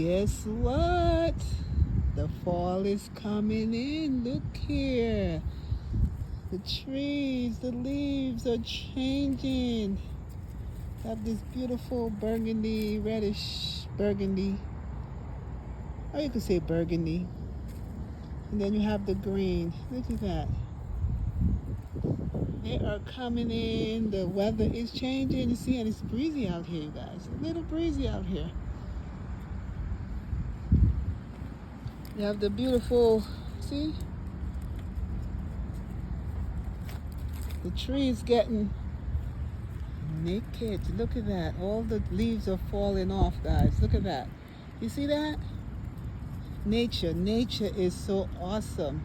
Guess what? The fall is coming in. Look here. The trees, the leaves are changing. Have this beautiful burgundy, reddish burgundy. Or you could say burgundy. And then you have the green. Look at that. They are coming in. The weather is changing. You see, and it's breezy out here, you guys. A little breezy out here. You have the beautiful, see? The tree is getting naked. Look at that. All the leaves are falling off, guys. Look at that. You see that? Nature is so awesome.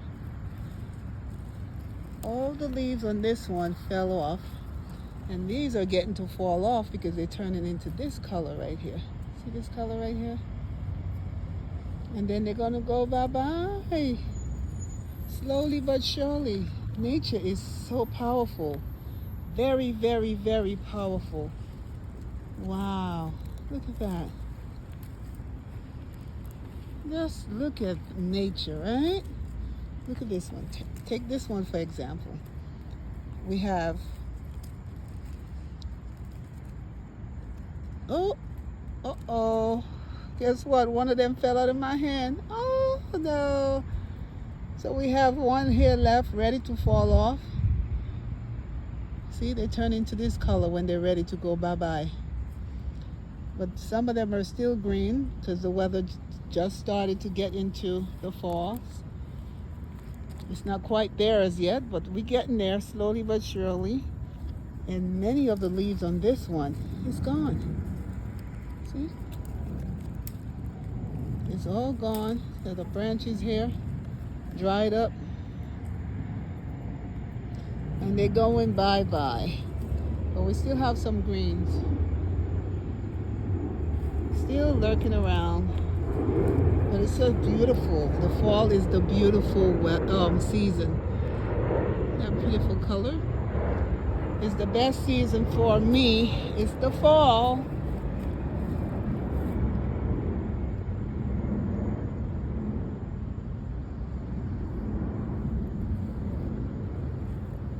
All the leaves on this one fell off, and these are getting to fall off because they're turning into this color right here. See this color right here? And then they're gonna go bye-bye. Slowly but surely. Nature is so powerful. Very, very, very powerful. Wow. Look at that. Just look at nature, right? Look at this one. Take this one for example. We have, uh-oh. Guess what? One of them fell out of my hand. Oh, no. So we have one here left, ready to fall off. See, they turn into this color when they're ready to go bye-bye. But some of them are still green because the weather just started to get into the fall. It's not quite there as yet, but we're getting there slowly but surely. And many of the leaves on this one is gone. See? It's all gone. So the branches here dried up. And they're going bye-bye. But we still have some greens. Still lurking around. But it's so beautiful. The fall is the beautiful season. That beautiful color. It's the best season for me. It's the fall.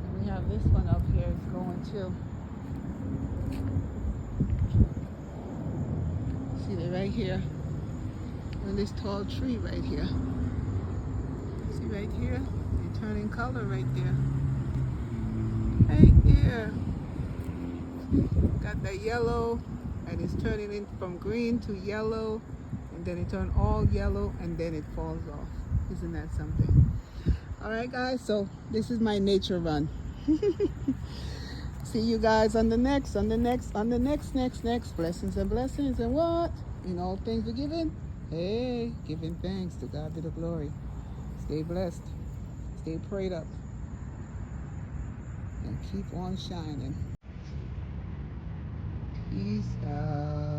And we have this one up here. It's going too. See it right here. And this tall tree right here. See right here? They're turning color right there. Right there. Got that yellow, and it's turning in from green to yellow, and then it turns all yellow, and then it falls off. Isn't that something? All right, guys. So this is my nature run. See you guys on the next. Blessings and blessings, and what? In all things we're giving. Hey, giving thanks. To God be the glory. Stay blessed. Stay prayed up. And keep on shining. Peace out.